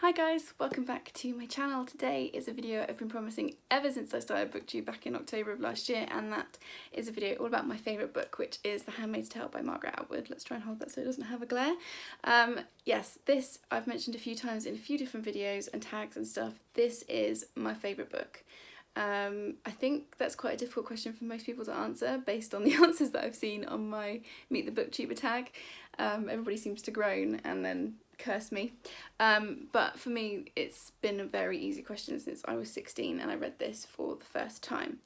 Hi guys, welcome back to my channel. Today is a video I've been promising ever since I started BookTube back in October of last year, and that is a video all about my favourite book, which is The Handmaid's Tale by Margaret Atwood. Let's try and hold that so it doesn't have a glare. Yes, this I've mentioned a few times in a few different videos and tags and stuff. This is my favourite book. I think that's quite a difficult question for most people to answer based on the answers that I've seen on my Meet the Booktuber tag. Everybody seems to groan and then curse me, but for me it's been a very easy question since I was 16 and I read this for the first time.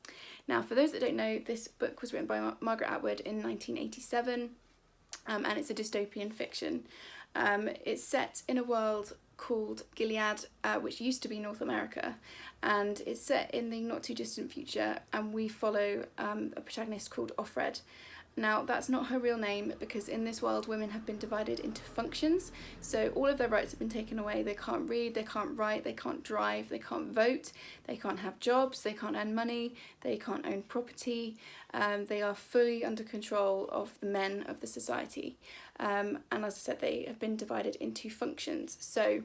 Now, for those that don't know, this book was written by Margaret Atwood in 1987, and it's a dystopian fiction. It's set in a world called Gilead, which used to be North America, and it's set in the not too distant future, and we follow a protagonist called Offred. Now, that's not her real name because in this world women have been divided into functions, so all of their rights have been taken away. They can't read, they can't write, they can't drive, they can't vote, they can't have jobs, they can't earn money, they can't own property. They are fully under control of the men of the society, and as I said, they have been divided into functions. So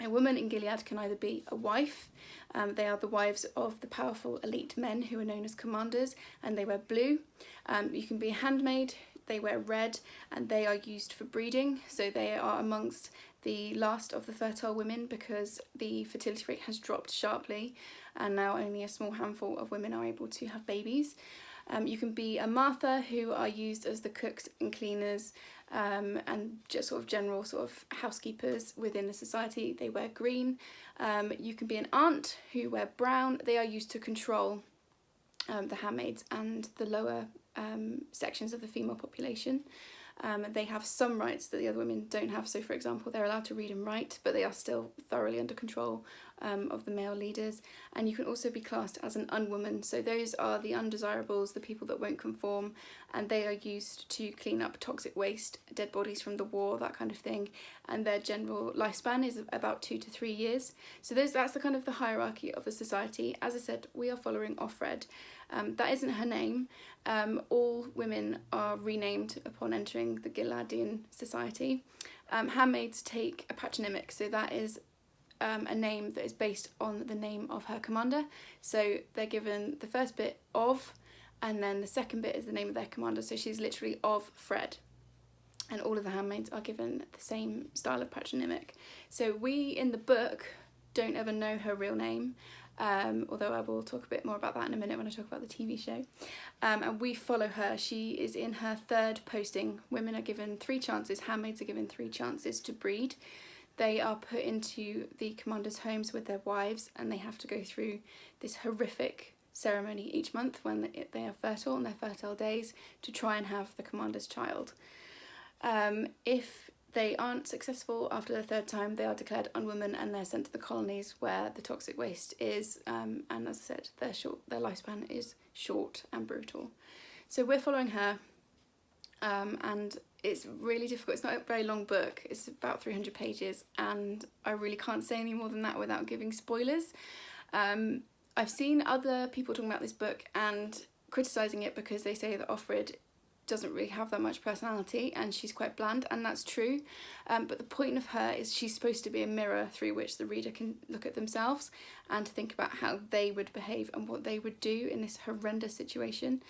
a woman in Gilead can either be a wife, they are the wives of the powerful elite men who are known as commanders, and they wear blue. You can be a handmaid, they wear red, and they are used for breeding, so they are amongst the last of the fertile women because the fertility rate has dropped sharply, and now only a small handful of women are able to have babies. You can be a Martha, who are used as the cooks and cleaners, and just sort of general sort of housekeepers within the society. They wear green. You can be an aunt, who wear brown. They are used to control the handmaids and the lower sections of the female population. They have some rights that the other women don't have. So, for example, they're allowed to read and write, but they are still thoroughly under control of the male leaders. And you can also be classed as an unwoman. So those are the undesirables, the people that won't conform, and they are used to clean up toxic waste, dead bodies from the war, that kind of thing. And their general lifespan is about 2 to 3 years. So that's the kind of the hierarchy of the society. As I said, we are following Offred. That isn't her name. All women are renamed upon entering the Gileadian society. Handmaids take a patronymic, so that is a name that is based on the name of her commander. So they're given the first bit of, and then the second bit is the name of their commander. So she's literally of Fred. And all of the handmaids are given the same style of patronymic. So we in the book don't ever know her real name. Although I will talk a bit more about that in a minute when I talk about the TV show. And we follow her. She is in her third posting. Women are given 3 chances, handmaids are given 3 chances to breed. They are put into the commanders' homes with their wives, and they have to go through this horrific ceremony each month when they are fertile, on their fertile days, to try and have the commander's child. If they aren't successful after the 3rd time, they are declared unwomen and they're sent to the colonies where the toxic waste is, and as I said, their lifespan is short and brutal. So we're following her, and it's really difficult. It's not a very long book, it's about 300 pages, and I really can't say any more than that without giving spoilers. I've seen other people talking about this book and criticising it because they say that Offred doesn't really have that much personality and she's quite bland, and that's true, but the point of her is she's supposed to be a mirror through which the reader can look at themselves and think about how they would behave and what they would do in this horrendous situation.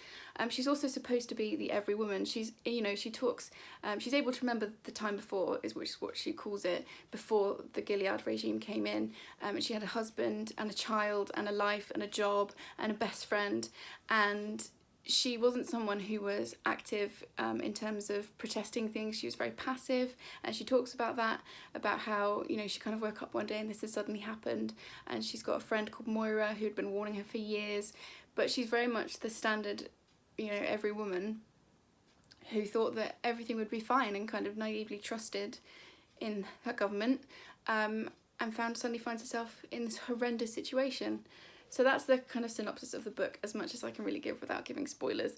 She's also supposed to be the every woman. She's, you know, she talks, she's able to remember the time before, which is what she calls it, before the Gilead regime came in, and she had a husband and a child and a life and a job and a best friend, and she wasn't someone who was active in terms of protesting things. She was very passive, and she talks about that, about how, you know, she kind of woke up one day and this has suddenly happened, and she's got a friend called Moira who had been warning her for years, but she's very much the standard, you know, every woman who thought that everything would be fine and kind of naively trusted in her government, and suddenly finds herself in this horrendous situation. So that's the kind of synopsis of the book, as much as I can really give without giving spoilers.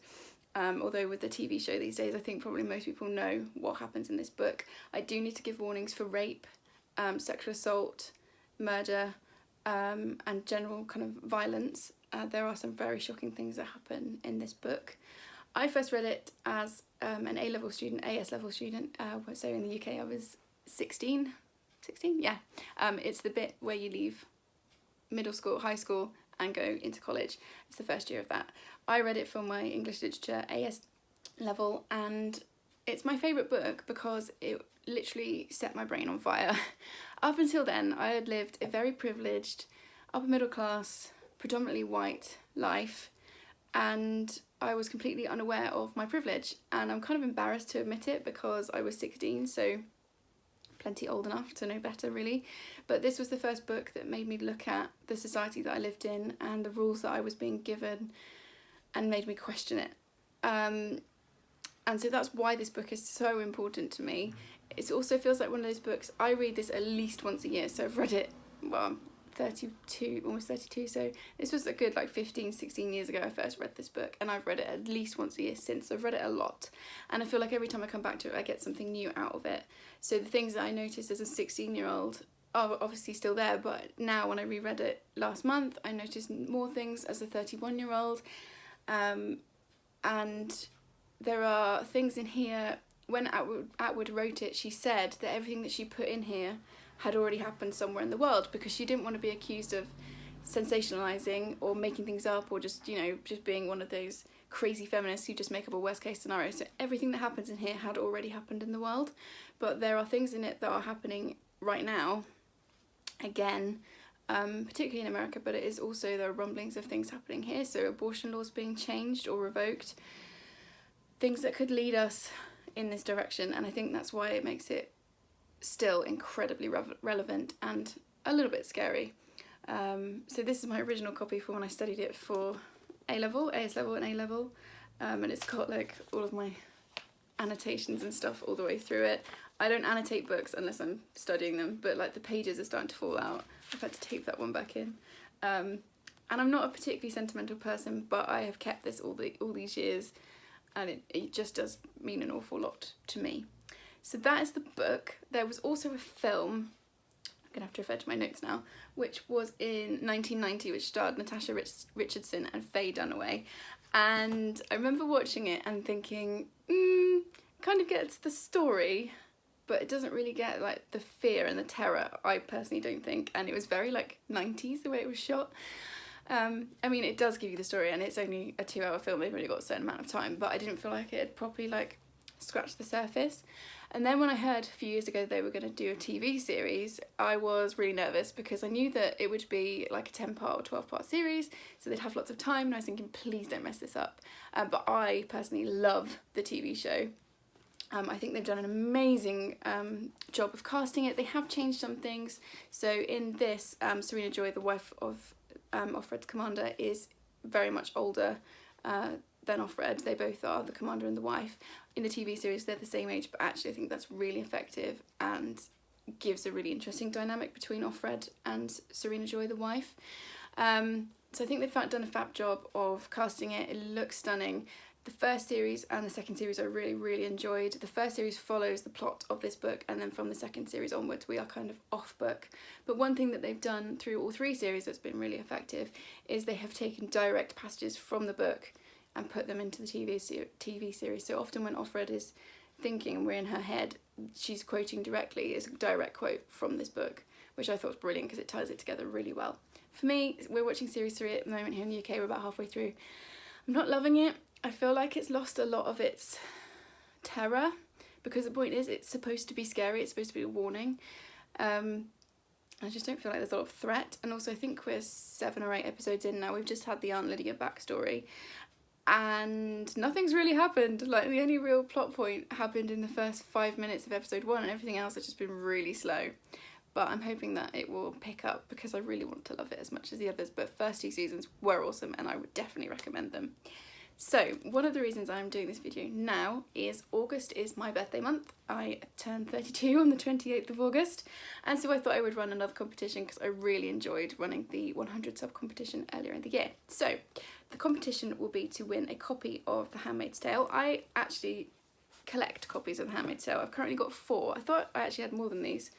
Although with the TV show these days, I think probably most people know what happens in this book. I do need to give warnings for rape, sexual assault, murder, and general kind of violence. There are some very shocking things that happen in this book. I first read it as an AS level student, so in the UK I was 16, 16? Yeah. It's the bit where you leave middle school, high school, and go into college. It's the first year of that. I read it for my English literature AS level, and it's my favourite book because it literally set my brain on fire. Up until then, I had lived a very privileged, upper middle class, predominantly white life, and I was completely unaware of my privilege, and I'm kind of embarrassed to admit it because I was 16, so plenty old enough to know better really. But this was the first book that made me look at the society that I lived in and the rules that I was being given, and made me question it. And so that's why this book is so important to me. It also feels like one of those books, I read this at least once a year, so I've read it, well, I'm 32, almost 32, so this was a good like 15, 16 years ago I first read this book, and I've read it at least once a year since. I've read it a lot, and I feel like every time I come back to it I get something new out of it. So the things that I noticed as a 16-year-old are obviously still there, but now when I reread it last month I noticed more things as a 31-year-old, and there are things in here. When Atwood wrote it, she said that everything that she put in here had already happened somewhere in the world, because she didn't want to be accused of sensationalizing or making things up, or just, you know, just being one of those crazy feminists who just make up a worst case scenario. So everything that happens in here had already happened in the world, but there are things in it that are happening right now again, particularly in America, but it is also, there are rumblings of things happening here. So abortion laws being changed or revoked, things that could lead us in this direction, and I think that's why it makes it still incredibly relevant and a little bit scary. So this is my original copy for when I studied it for A-level, AS level and A-level, and it's got like all of my annotations and stuff all the way through it. I don't annotate books unless I'm studying them, but like the pages are starting to fall out. I've had to tape that one back in. And I'm not a particularly sentimental person, but I have kept this all these years, and it just does mean an awful lot to me. So that is the book. There was also a film, I'm gonna have to refer to my notes now, which was in 1990, which starred Natasha Richardson and Faye Dunaway. And I remember watching it and thinking, kind of gets the story, but it doesn't really get like the fear and the terror, I personally don't think. And it was very like 90s the way it was shot. I mean, it does give you the story, and it's only a 2-hour film, they've only got a certain amount of time, but I didn't feel like it had properly like scratched the surface. And then when I heard a few years ago they were going to do a TV series, I was really nervous, because I knew that it would be like a 10-part or 12-part series, so they'd have lots of time, and I was thinking, please don't mess this up. But I personally love the TV show. I think they've done an amazing job of casting it. They have changed some things. So in this, Serena Joy, the wife of Offred's commander, is very much older than Offred. They both are, the commander and the wife. In the TV series they're the same age, but actually I think that's really effective and gives a really interesting dynamic between Offred and Serena Joy, the wife. So I think they've done a fab job of casting it. It looks stunning. The first series and the second series I really enjoyed. The first series follows the plot of this book, and then from the second series onwards we are kind of off book. But one thing that they've done through all 3 series that's been really effective is they have taken direct passages from the book and put them into the TV series. So often when Offred is thinking and we're in her head, she's quoting directly. It's a direct quote from this book, which I thought was brilliant because it ties it together really well. For me, we're watching series 3 at the moment here in the UK, we're about halfway through. I'm not loving it. I feel like it's lost a lot of its terror, because the point is it's supposed to be scary, it's supposed to be a warning. I just don't feel like there's a lot of threat. And also I think we're 7 or 8 episodes in now. We've just had the Aunt Lydia backstory, and nothing's really happened. Like, the only real plot point happened in the first 5 minutes of episode 1, and everything else has just been really slow. But I'm hoping that it will pick up, because I really want to love it as much as the others. But first 2 seasons were awesome, and I would definitely recommend them. So one of the reasons I'm doing this video now is August is my birthday month. I turned 32 on the 28th of August, and so I thought I would run another competition, because I really enjoyed running the 100 sub competition earlier in the year. So the competition will be to win a copy of The Handmaid's Tale. I actually collect copies of The Handmaid's Tale. I've currently got 4. I thought I actually had more than this,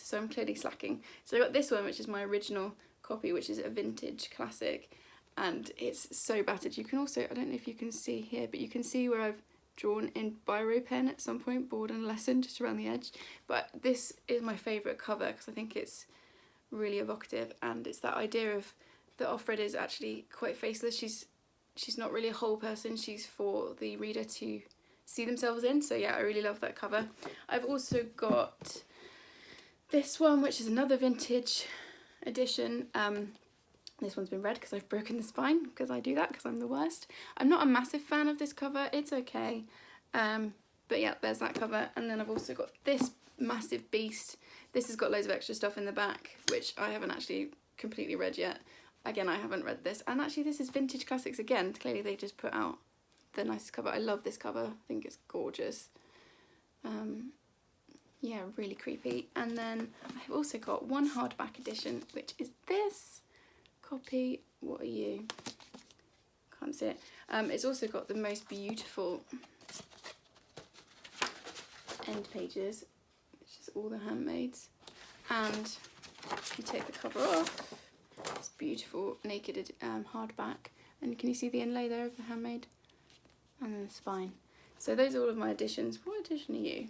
so I'm clearly slacking. So I got this one, which is my original copy, which is a vintage classic, and it's so battered. You can also, I don't know if you can see here, but you can see where I've drawn in biro pen at some point, board in a lesson, just around the edge. But this is my favourite cover because I think it's really evocative, and it's that idea of that Offred is actually quite faceless. She's not really a whole person, she's for the reader to see themselves in. So yeah, I really love that cover. I've also got this one, which is another vintage edition. This one's been read because I've broken the spine, because I do that because I'm the worst. I'm not a massive fan of this cover, it's okay. But yeah, there's that cover. And then I've also got this massive beast. This has got loads of extra stuff in the back, which I haven't actually completely read yet. Again, I haven't read this. And actually this is Vintage Classics again. Clearly they just put out the nicest cover. I love this cover. I think it's gorgeous. Yeah, really creepy. And then I've also got one hardback edition, which is this copy. What are you? Can't see it. It's also got the most beautiful end pages, which is all the Handmaids. And if you take the cover off, it's beautiful naked hardback. And can you see the inlay there of the Handmaid? And then the spine. So those are all of my editions. What edition are you?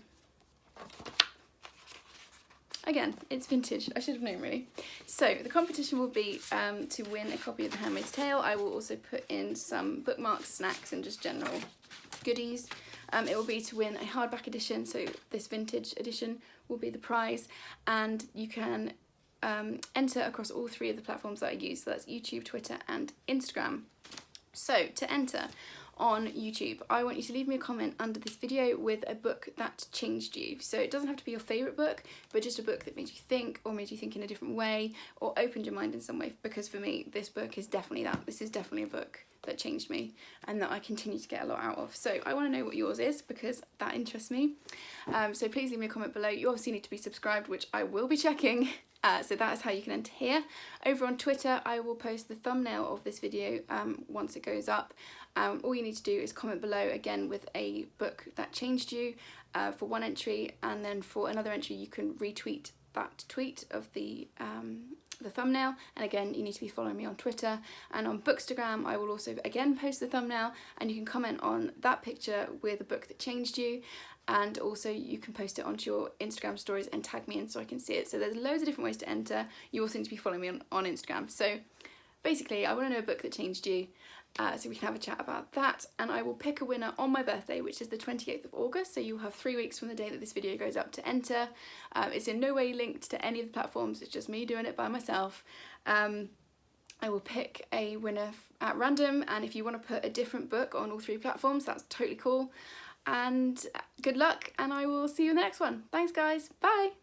Again, it's vintage. I should have known, really. So the competition will be to win a copy of The Handmaid's Tale. I will also put in some bookmarks, snacks, and just general goodies. It will be to win a hardback edition, so this vintage edition will be the prize, and you can enter across all three of the platforms that I use. So that's YouTube, Twitter, and Instagram. So to enter on YouTube, I want you to leave me a comment under this video with a book that changed you. So it doesn't have to be your favourite book, but just a book that made you think, or made you think in a different way, or opened your mind in some way, because for me this book is definitely that. This is definitely a book that changed me and that I continue to get a lot out of. So I want to know what yours is, because that interests me. So please leave me a comment below. You obviously need to be subscribed, which I will be checking. So that is how you can enter here. Over on Twitter, I will post the thumbnail of this video once it goes up. All you need to do is comment below, again, with a book that changed you for one entry, and then for another entry you can retweet that tweet of the thumbnail. And again, you need to be following me on Twitter. And on Bookstagram, I will also again post the thumbnail, and you can comment on that picture with a book that changed you. And also you can post it onto your Instagram stories and tag me in so I can see it. So there's loads of different ways to enter. You also need to be following me on Instagram. So basically, I want to know a book that changed you, so we can have a chat about that. And I will pick a winner on my birthday, which is the 28th of August. So you'll have 3 weeks from the day that this video goes up to enter. It's in no way linked to any of the platforms. It's just me doing it by myself. I will pick a winner at random, and if you want to put a different book on all 3 platforms, that's totally cool. And good luck, and I will see you in the next one. Thanks guys, bye!